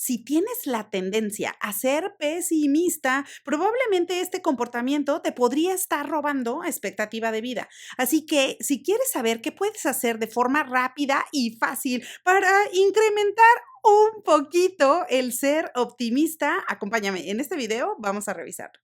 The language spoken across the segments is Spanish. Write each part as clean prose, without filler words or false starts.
Si tienes la tendencia a ser pesimista, probablemente este comportamiento te podría estar robando expectativa de vida. Así que si quieres saber qué puedes hacer de forma rápida y fácil para incrementar un poquito el ser optimista, acompáñame. En este video vamos a revisarlo.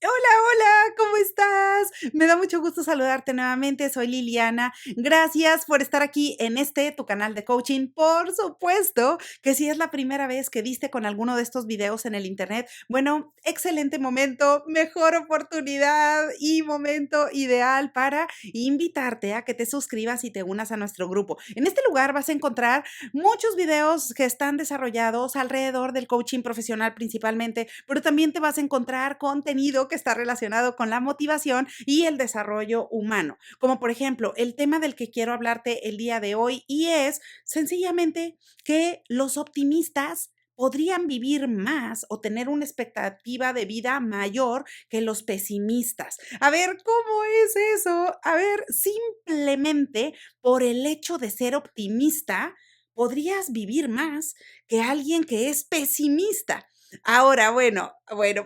Hola, hola, ¿cómo estás? Me da mucho gusto saludarte nuevamente, soy Liliana. Gracias por estar aquí en tu canal de coaching. Por supuesto que si es la primera vez que diste con alguno de estos videos en el internet, bueno, excelente momento, mejor oportunidad y momento ideal para invitarte a que te suscribas y te unas a nuestro grupo. En este lugar vas a encontrar muchos videos que están desarrollados alrededor del coaching profesional principalmente, pero también te vas a encontrar contenido que está relacionado con la motivación y el desarrollo humano, como por ejemplo el tema del que quiero hablarte el día de hoy y es sencillamente que los optimistas podrían vivir más o tener una expectativa de vida mayor que los pesimistas. A ver, ¿cómo es eso? A ver, simplemente por el hecho de ser optimista, podrías vivir más que alguien que es pesimista. Ahora, bueno,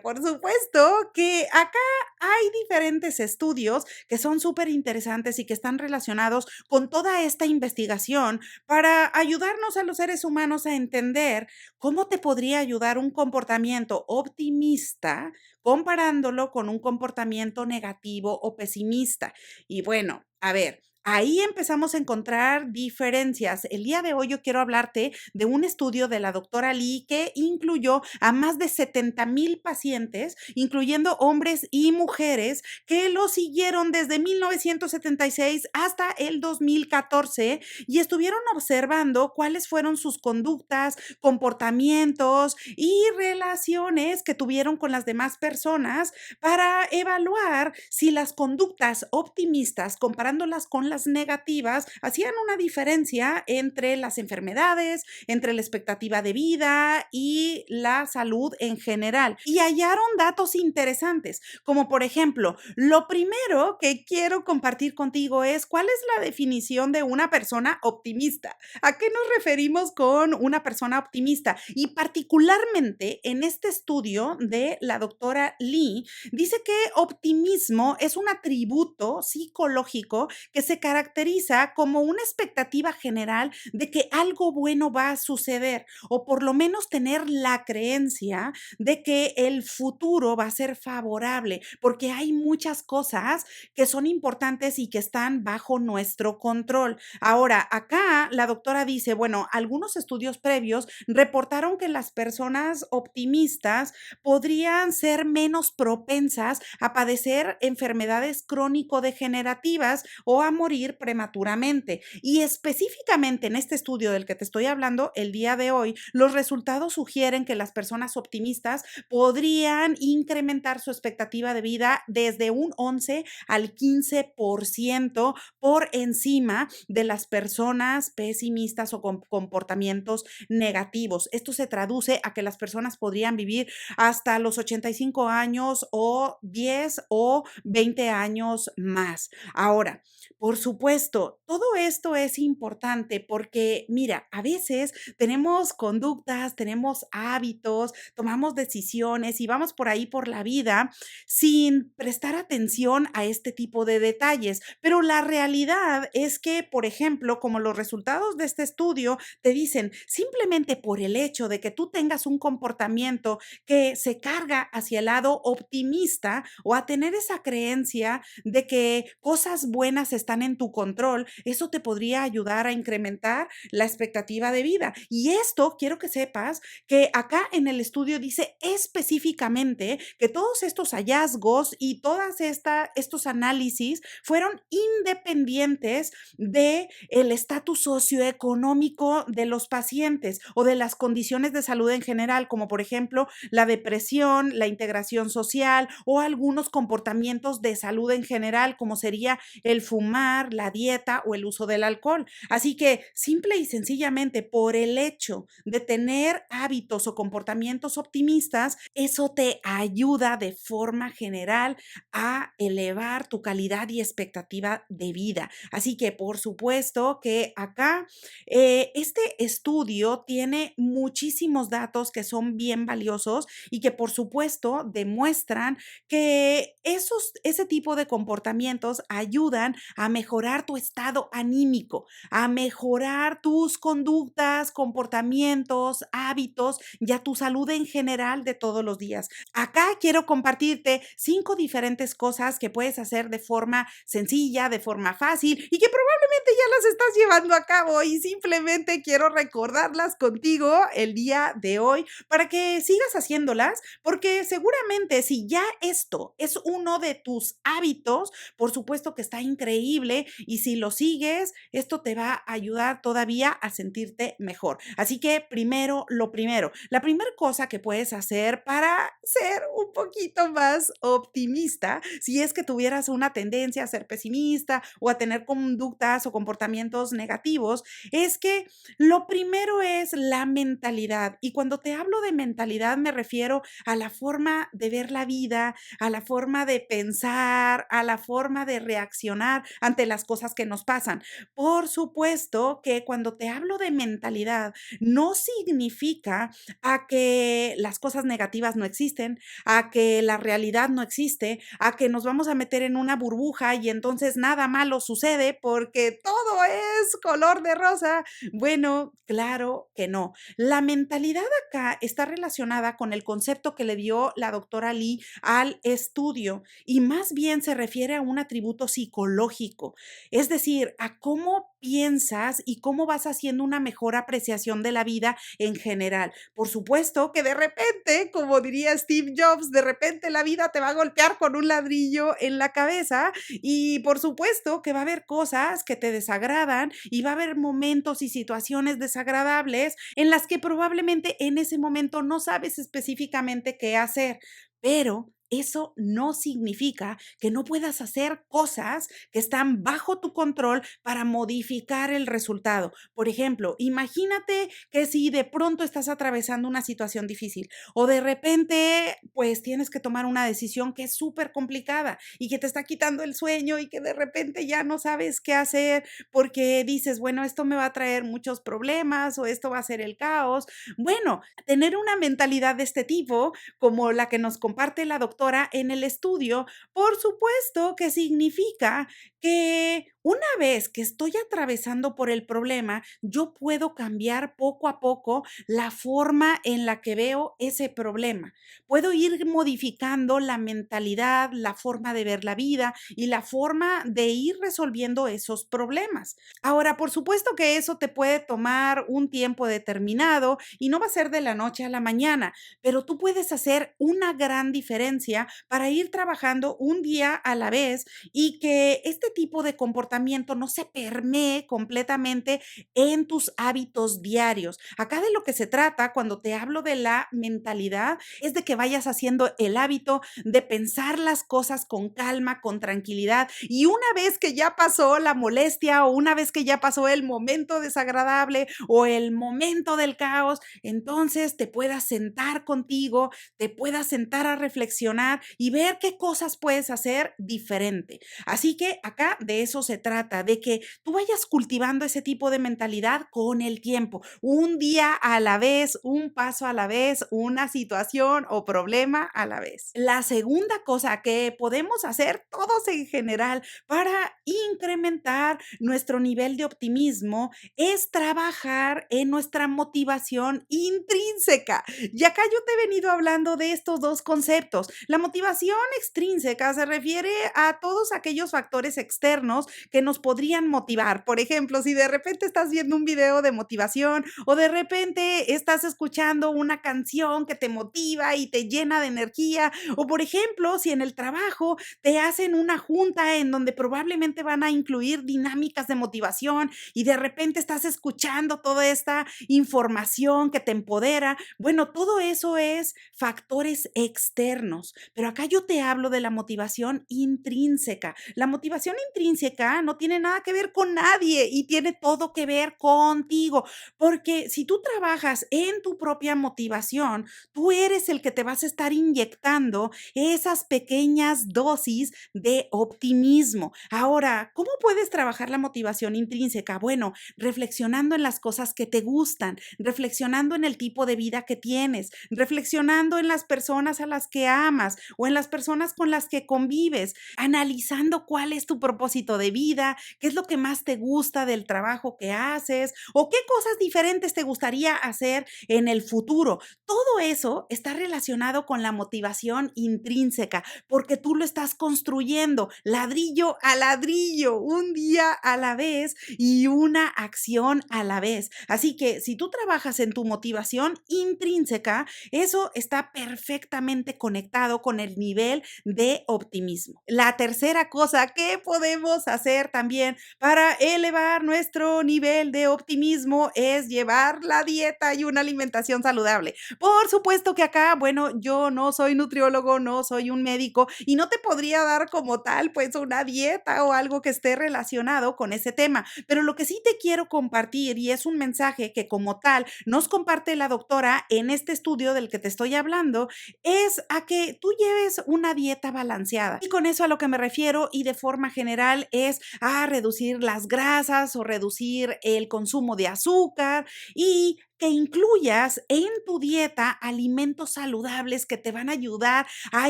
por supuesto que acá hay diferentes estudios que son súper interesantes y que están relacionados con toda esta investigación para ayudarnos a los seres humanos a entender cómo te podría ayudar un comportamiento optimista comparándolo con un comportamiento negativo o pesimista. Y bueno, a ver. Ahí empezamos a encontrar diferencias. El día de hoy yo quiero hablarte de un estudio de la doctora Lee que incluyó a más de 70,000 pacientes, incluyendo hombres y mujeres, que lo siguieron desde 1976 hasta el 2014 y estuvieron observando cuáles fueron sus conductas, comportamientos y relaciones que tuvieron con las demás personas para evaluar si las conductas optimistas, comparándolas con las negativas, hacían una diferencia entre las enfermedades, entre la expectativa de vida y la salud en general. Y hallaron datos interesantes, como por ejemplo, lo primero que quiero compartir contigo es cuál es la definición de una persona optimista. ¿A qué nos referimos con una persona optimista? Y particularmente en este estudio de la doctora Lee, dice que optimismo es un atributo psicológico que se caracteriza como una expectativa general de que algo bueno va a suceder o por lo menos tener la creencia de que el futuro va a ser favorable, porque hay muchas cosas que son importantes y que están bajo nuestro control. Ahora, acá la doctora dice, bueno, algunos estudios previos reportaron que las personas optimistas podrían ser menos propensas a padecer enfermedades crónico-degenerativas o a morir prematuramente. Y específicamente en este estudio del que te estoy hablando el día de hoy, los resultados sugieren que las personas optimistas podrían incrementar su expectativa de vida desde un 11 al 15% por encima de las personas pesimistas o con comportamientos negativos. Esto se traduce a que las personas podrían vivir hasta los 85 años o 10 o 20 años más. Ahora, por supuesto, todo esto es importante porque, mira, a veces tenemos conductas, tenemos hábitos, tomamos decisiones y vamos por ahí por la vida sin prestar atención a este tipo de detalles. Pero la realidad es que, por ejemplo, como los resultados de este estudio te dicen, simplemente por el hecho de que tú tengas un comportamiento que se carga hacia el lado optimista o a tener esa creencia de que cosas buenas están en tu control, eso te podría ayudar a incrementar la expectativa de vida. Y esto quiero que sepas que acá en el estudio dice específicamente que todos estos hallazgos y todas estos análisis fueron independientes de el estatus socioeconómico de los pacientes o de las condiciones de salud en general, como por ejemplo la depresión, la integración social o algunos comportamientos de salud en general, como sería el fumar, fumar, la dieta o el uso del alcohol. Así que simple y sencillamente por el hecho de tener hábitos o comportamientos optimistas, eso te ayuda de forma general a elevar tu calidad y expectativa de vida. Así que por supuesto que acá este estudio tiene muchísimos datos que son bien valiosos y que por supuesto demuestran que ese tipo de comportamientos ayudan a mejorar tu estado anímico, a mejorar tus conductas, comportamientos, hábitos y a tu salud en general de todos los días. Acá quiero compartirte 5 diferentes cosas que puedes hacer de forma sencilla, de forma fácil y que probablemente ya las estás llevando a cabo y simplemente quiero recordarlas contigo el día de hoy para que sigas haciéndolas, porque seguramente si ya esto es uno de tus hábitos, por supuesto que está increíble y si lo sigues, esto te va a ayudar todavía a sentirte mejor. Así que primero, lo primero, la primera cosa que puedes hacer para ser un poquito más optimista, si es que tuvieras una tendencia a ser pesimista o a tener conductas o comportamientos negativos, es que lo primero es la mentalidad. Y cuando te hablo de mentalidad me refiero a la forma de ver la vida, a la forma de pensar, a la forma de reaccionar ante las cosas que nos pasan. Por supuesto que cuando te hablo de mentalidad, no significa a que las cosas negativas no existen, a que la realidad no existe, a que nos vamos a meter en una burbuja y entonces nada malo sucede porque todo es color de rosa. Bueno, claro que no. La mentalidad acá está relacionada con el concepto que le dio la doctora Lee al estudio y más bien se refiere a un atributo psicológico, es decir, a cómo piensas y cómo vas haciendo una mejor apreciación de la vida en general. Por supuesto que de repente, como diría Steve Jobs, de repente la vida te va a golpear con un ladrillo en la cabeza y por supuesto que va a haber cosas que te desagradan y va a haber momentos y situaciones desagradables en las que probablemente en ese momento no sabes específicamente qué hacer, pero eso no significa que no puedas hacer cosas que están bajo tu control para modificar el resultado. Por ejemplo, imagínate que si de pronto estás atravesando una situación difícil o de repente pues tienes que tomar una decisión que es súper complicada y que te está quitando el sueño y que de repente ya no sabes qué hacer porque dices, bueno, esto me va a traer muchos problemas o esto va a ser el caos. Bueno, tener una mentalidad de este tipo como la que nos comparte la doctora en el estudio, por supuesto que significa que una vez que estoy atravesando por el problema, yo puedo cambiar poco a poco la forma en la que veo ese problema. Puedo ir modificando la mentalidad, la forma de ver la vida y la forma de ir resolviendo esos problemas. Ahora, por supuesto que eso te puede tomar un tiempo determinado y no va a ser de la noche a la mañana, pero tú puedes hacer una gran diferencia para ir trabajando un día a la vez y que este tipo de comportamiento no se permee completamente en tus hábitos diarios. Acá de lo que se trata cuando te hablo de la mentalidad es de que vayas haciendo el hábito de pensar las cosas con calma, con tranquilidad y una vez que ya pasó la molestia o una vez que ya pasó el momento desagradable o el momento del caos, entonces te puedas sentar contigo, te puedas sentar a reflexionar y ver qué cosas puedes hacer diferente. Así que acá de eso se trata, de que tú vayas cultivando ese tipo de mentalidad con el tiempo, un día a la vez, un paso a la vez, una situación o problema a la vez. La segunda cosa que podemos hacer todos en general para incrementar nuestro nivel de optimismo es trabajar en nuestra motivación intrínseca. Y acá yo te he venido hablando de estos dos conceptos. La motivación extrínseca se refiere a todos aquellos factores externos que nos podrían motivar. Por ejemplo, si de repente estás viendo un video de motivación o de repente estás escuchando una canción que te motiva y te llena de energía, o por ejemplo, si en el trabajo te hacen una junta en donde probablemente van a incluir dinámicas de motivación y de repente estás escuchando toda esta información que te empodera. Bueno, todo eso es factores externos, pero acá yo te hablo de la motivación intrínseca. La motivación intrínseca vida no tiene nada que ver con nadie y tiene todo que ver contigo, porque si tú trabajas en tu propia motivación, tú eres el que te vas a estar inyectando esas pequeñas dosis de optimismo. Ahora, ¿cómo puedes trabajar la motivación intrínseca? Bueno, reflexionando en las cosas que te gustan, reflexionando en el tipo de vida que tienes, reflexionando en las personas a las que amas o en las personas con las que convives, analizando cuál es tu propósito de vida, qué es lo que más te gusta del trabajo que haces o qué cosas diferentes te gustaría hacer en el futuro. Todo eso está relacionado con la motivación intrínseca, porque tú lo estás construyendo ladrillo a ladrillo, un día a la vez y una acción a la vez. Así que si tú trabajas en tu motivación intrínseca, eso está perfectamente conectado con el nivel de optimismo. La tercera cosa que podemos hacer también para elevar nuestro nivel de optimismo es llevar la dieta y una alimentación saludable. Por supuesto que acá, bueno, yo no soy nutriólogo, no soy un médico y no te podría dar como tal, pues una dieta o algo que esté relacionado con ese tema. Pero lo que sí te quiero compartir y es un mensaje que como tal nos comparte la doctora en este estudio del que te estoy hablando, es a que tú lleves una dieta balanceada. Y con eso a lo que me refiero y de forma general es a reducir las grasas o reducir el consumo de azúcar y que incluyas en tu dieta alimentos saludables que te van a ayudar a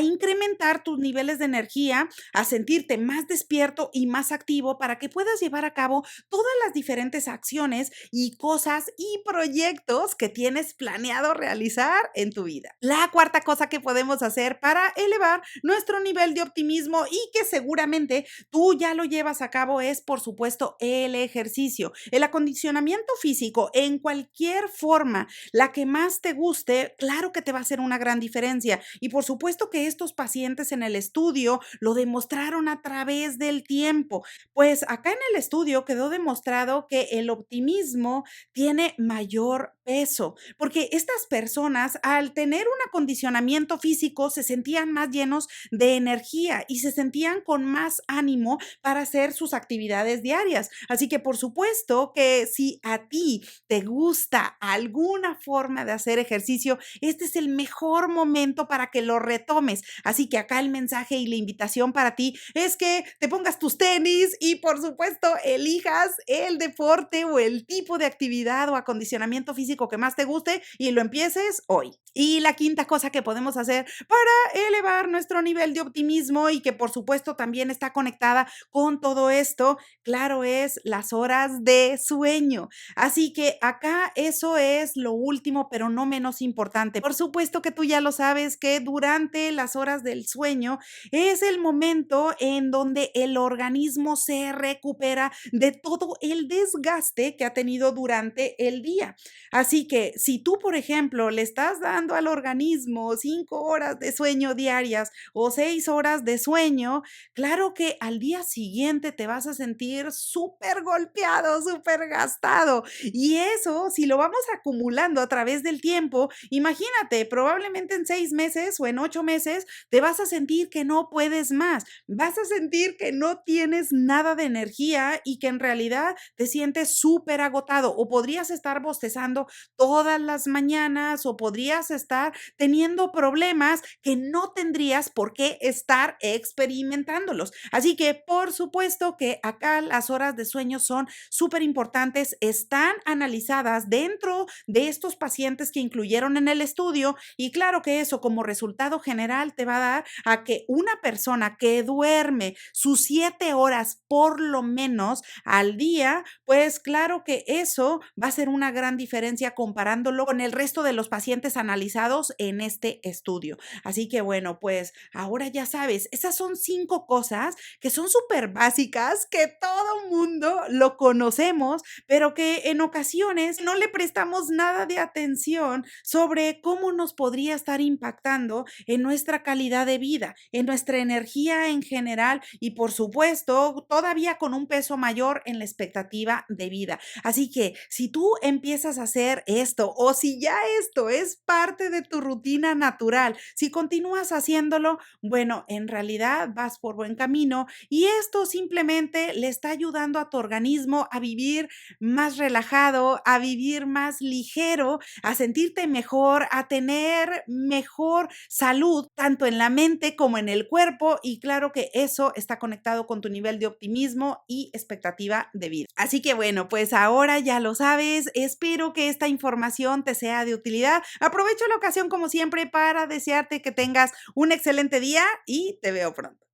incrementar tus niveles de energía, a sentirte más despierto y más activo para que puedas llevar a cabo todas las diferentes acciones y cosas y proyectos que tienes planeado realizar en tu vida. La cuarta cosa que podemos hacer para elevar nuestro nivel de optimismo y que seguramente tú ya lo llevas a cabo es, por supuesto, el ejercicio. El acondicionamiento físico en cualquier forma, la que más te guste, claro que te va a hacer una gran diferencia. Y por supuesto que estos pacientes en el estudio lo demostraron a través del tiempo. Pues acá en el estudio quedó demostrado que el optimismo tiene mayor peso, porque estas personas al tener un acondicionamiento físico se sentían más llenos de energía y se sentían con más ánimo para hacer sus actividades diarias. Así que por supuesto que si a ti te gusta alguna forma de hacer ejercicio, este es el mejor momento para que lo retomes. Así que acá el mensaje y la invitación para ti es que te pongas tus tenis y por supuesto elijas el deporte o el tipo de actividad o acondicionamiento físico que más te guste y lo empieces hoy. Y la quinta cosa que podemos hacer para elevar nuestro nivel de optimismo y que por supuesto también está conectada con todo esto, claro, es las horas de sueño. Así que acá eso es lo último, pero no menos importante. Por supuesto que tú ya lo sabes que durante las horas del sueño es el momento en donde el organismo se recupera de todo el desgaste que ha tenido durante el día. Así que si tú, por ejemplo, le estás dando al organismo 5 horas de sueño diarias o 6 horas de sueño, claro que al día siguiente te vas a sentir súper golpeado, súper gastado. Y eso, si lo vamos acumulando a través del tiempo, imagínate, probablemente en 6 meses o en 8 meses te vas a sentir que no puedes más, vas a sentir que no tienes nada de energía y que en realidad te sientes súper agotado o podrías estar bostezando todas las mañanas o podrías estar teniendo problemas que no tendrías por qué estar experimentándolos. Así que por supuesto que acá las horas de sueño son súper importantes, están analizadas dentro de estos pacientes que incluyeron en el estudio y claro que eso como resultado general te va a dar a que una persona que duerme sus 7 horas por lo menos al día, pues claro que eso va a ser una gran diferencia comparándolo con el resto de los pacientes analizados en este estudio. Así que bueno, pues ahora ya sabes, esas son 5 cosas que son súper básicas, que todo mundo lo conocemos, pero que en ocasiones no le prestamos nada de atención sobre cómo nos podría estar impactando en nuestra calidad de vida, en nuestra energía en general y por supuesto todavía con un peso mayor en la expectativa de vida. Así que si tú empiezas a hacer esto o si ya esto es parte parte de tu rutina natural. Si continúas haciéndolo, bueno, en realidad vas por buen camino y esto simplemente le está ayudando a tu organismo a vivir más relajado, a vivir más ligero, a sentirte mejor, a tener mejor salud, tanto en la mente como en el cuerpo, y claro que eso está conectado con tu nivel de optimismo y expectativa de vida. Así que bueno, pues ahora ya lo sabes, espero que esta información te sea de utilidad. Aprovecho la ocasión como siempre para desearte que tengas un excelente día y te veo pronto.